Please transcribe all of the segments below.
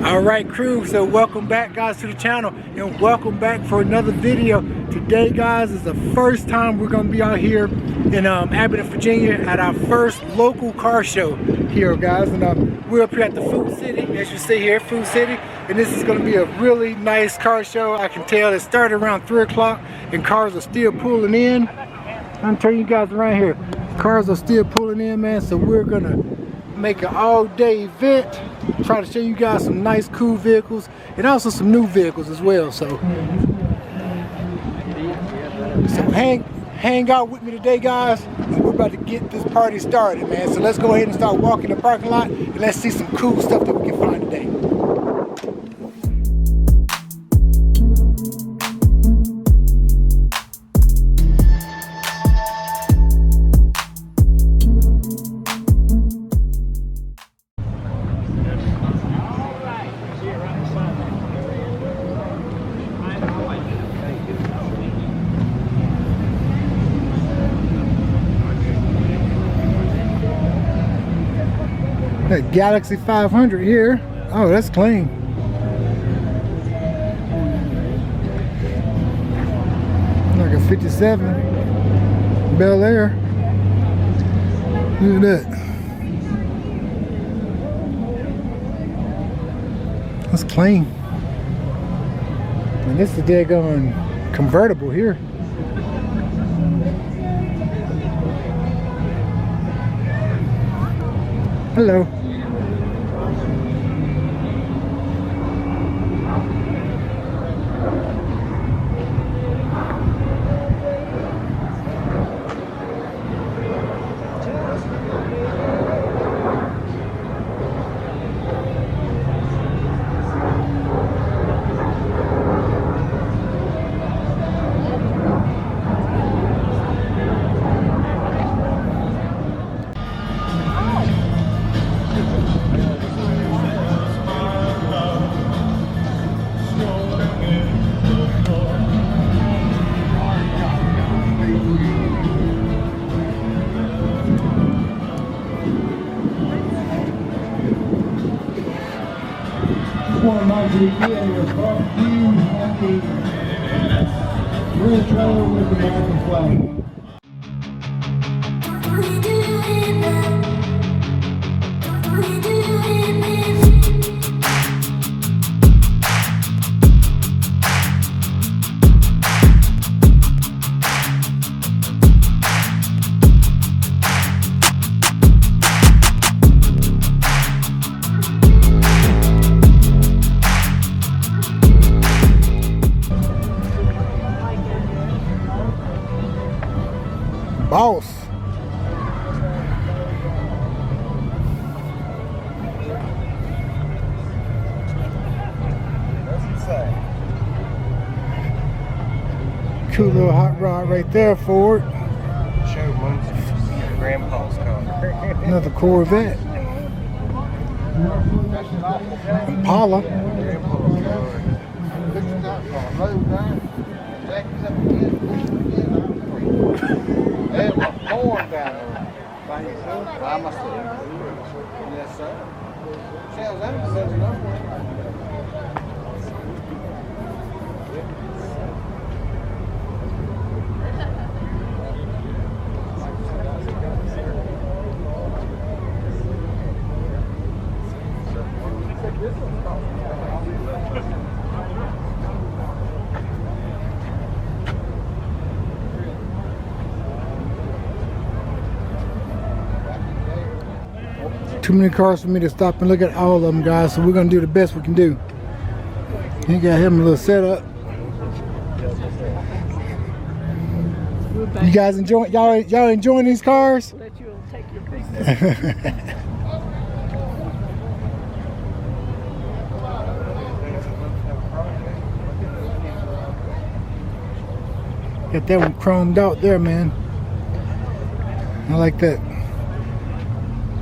Alright crew, so welcome back guys to the channel and welcome back for another video. Today guys is the first time we're going to be out here in Abingdon, Virginia at our first local car show here guys. And we're up here at the Food City, as you see here, Food City. And this is going to be a really nice car show. I can tell it started around 3 o'clock and cars are still pulling in. I'm turning you guys around here. Cars are still pulling in, man, so we're going to make an all-day event. Try to show you guys some nice cool vehicles and also some new vehicles as well. So hang out with me today guys, and we're about to get this party started, man. So let's go ahead and start walking the parking lot and let's see some cool stuff that we can find today. That Galaxy 500 here. Oh, that's clean. Like a 57 Bel Air. Look at that. That's clean. And this is a daggone convertible here. Hello. Red trailer with the American flag. Boss. Cool little hot rod right there, Ford. Show Grandpa's car. Another Corvette. Impala. There's a Ford down there. By yourself? By myself. Yes, sir. Sales that says no. Too many cars for me to stop and look at all of them guys, so we're gonna do the best we can do. You got him a little setup. You guys enjoying y'all enjoying these cars? I'll let you take your picture. Got that one chromed out there, man. I like that.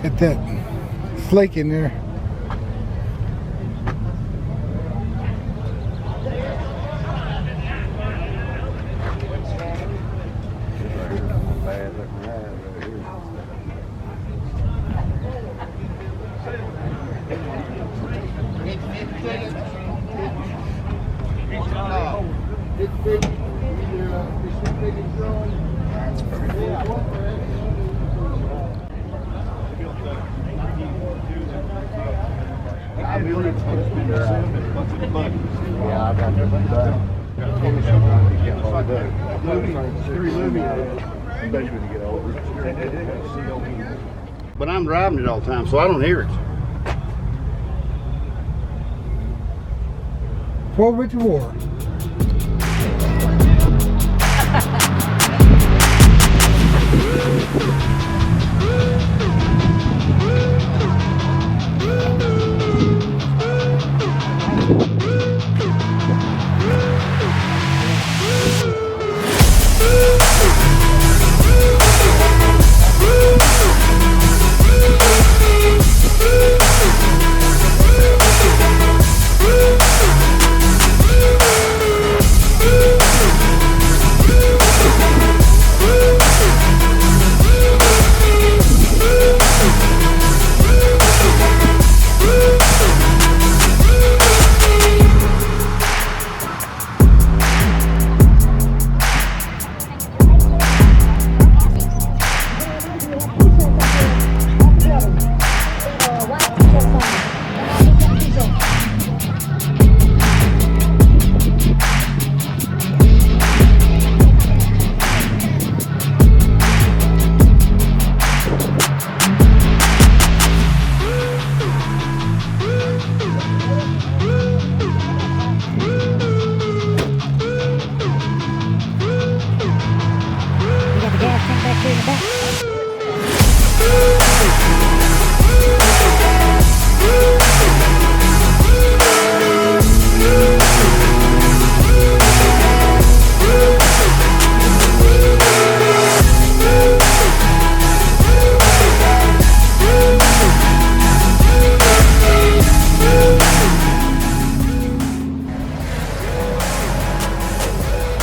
Got that flake in there. Yeah, I got to do that. But I'm driving it all the time, so I don't hear it. For which war?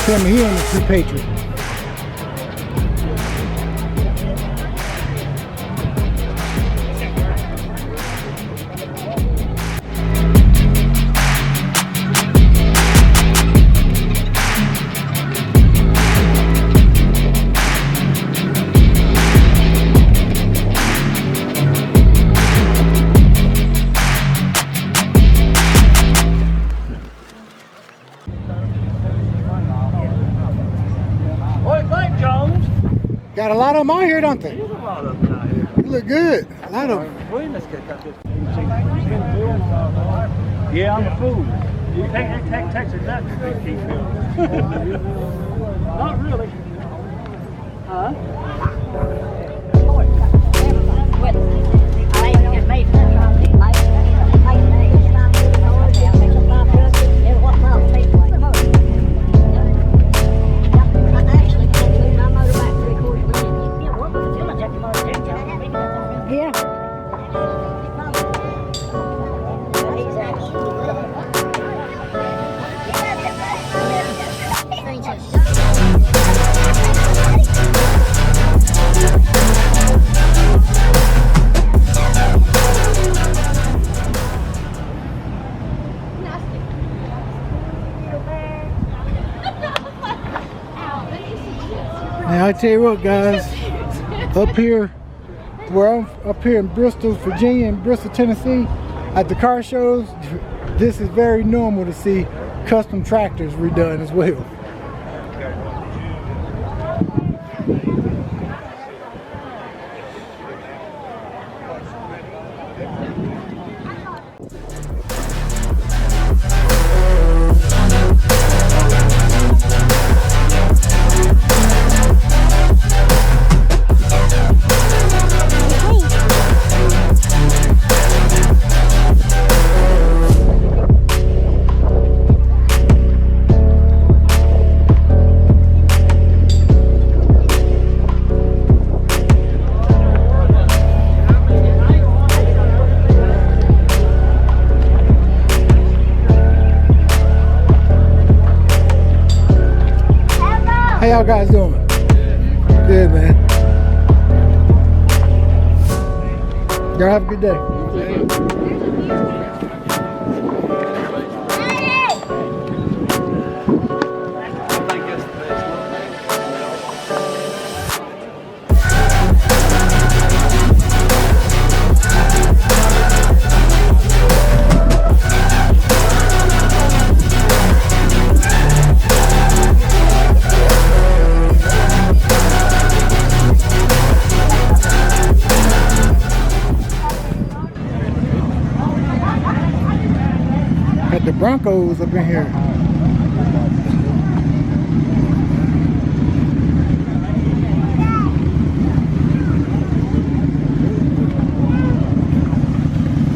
Tell me he ain't a true patriot. Got a lot of them out here, don't they? There's a lot of them out here. You look good. A lot of them. Yeah, I'm a fool. Texas, that's a big keep. Not really. Huh? Now I tell you what, guys, up here, where I'm up here in Bristol, Virginia, and Bristol, Tennessee, at the car shows, this is very normal to see custom tractors redone as well. How y'all guys doing? Good, man. Y'all have a good day. Got the Broncos up in here.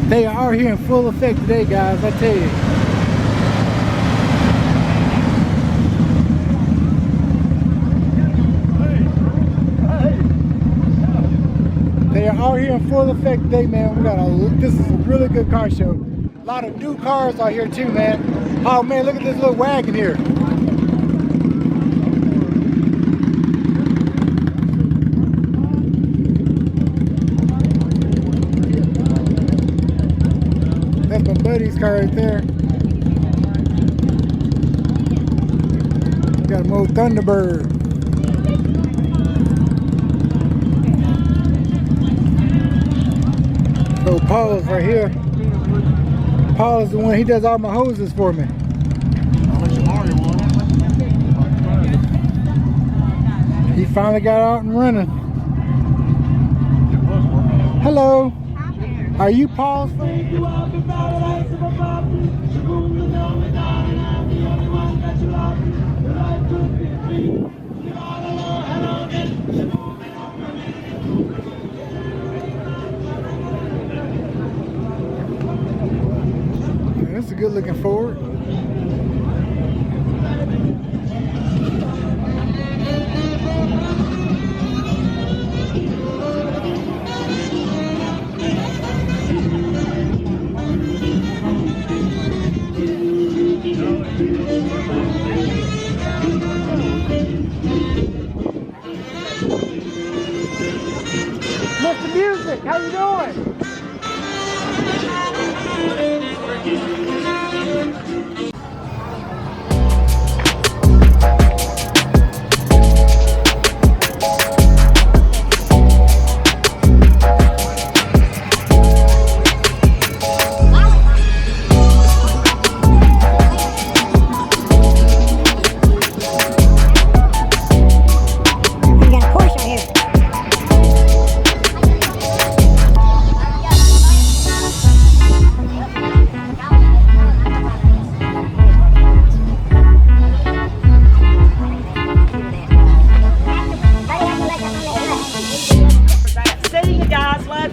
They are here in full effect today, guys, I tell you. They are all here in full effect today, man. This is a really good car show. A lot of new cars out here too, man. Oh man, look at this little wagon here. That's my buddy's car right there. Got an old Thunderbird. So Paul's right here. Paul is the one, he does all my hoses for me. He finally got out and running. Hello. Are you Paul's friend? That's a good looking Ford. Mr. Music, how you doing?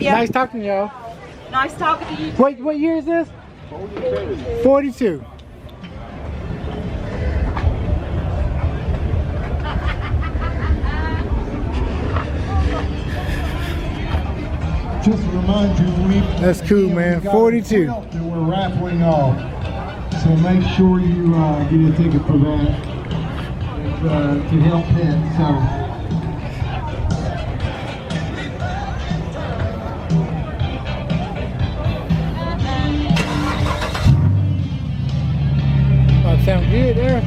Nice talking to y'all. Nice talking to you. What year is this? 42. Just to remind you, that's cool, man. 42. That we're raffling off. So make sure you get a ticket for that to help pets. So. Sound good there.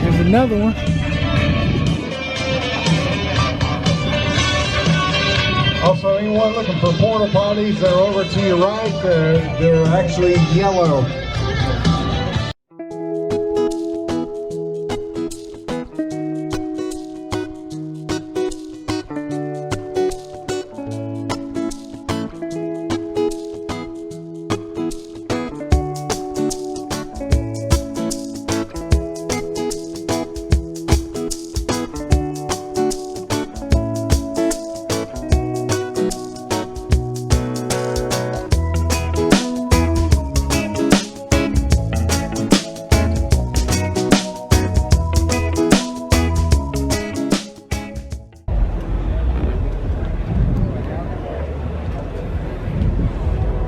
There's another one. Also, anyone looking for porta potties, they're over to your right. They're actually yellow.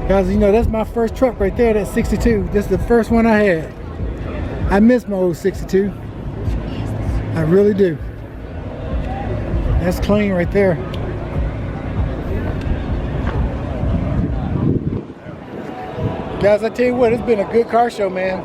Guys, you know, that's my first truck right there, that 62. This is the first one I had. I miss my old 62. I really do. That's clean right there. Guys, I tell you what, it's been a good car show, man.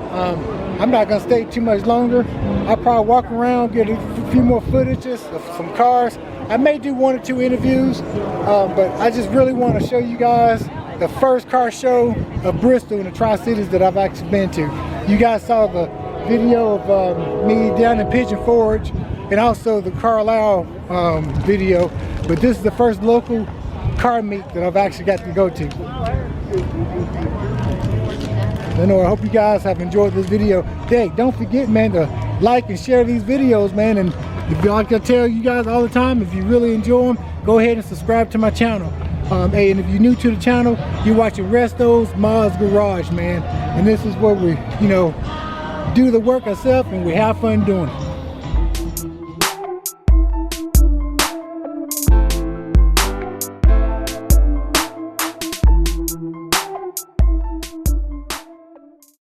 I'm not gonna stay too much longer. I'll probably walk around, get a few more footages of some cars. I may do 1 or 2 interviews, but I just really want to show you guys the first car show of Bristol in the Tri-Cities that I've actually been to. You guys saw the video of me down in Pigeon Forge and also the Carlisle video, but this is the first local car meet that I've actually got to go to. Anyway, I hope you guys have enjoyed this video. Hey, don't forget, man, to like and share these videos, man. And if you like I tell you guys all the time, if you really enjoy them, go ahead and subscribe to my channel. Hey, and if you're new to the channel, you're watching Resto's Mods Garage, man. And this is where we, you know, do the work ourselves and we have fun doing it.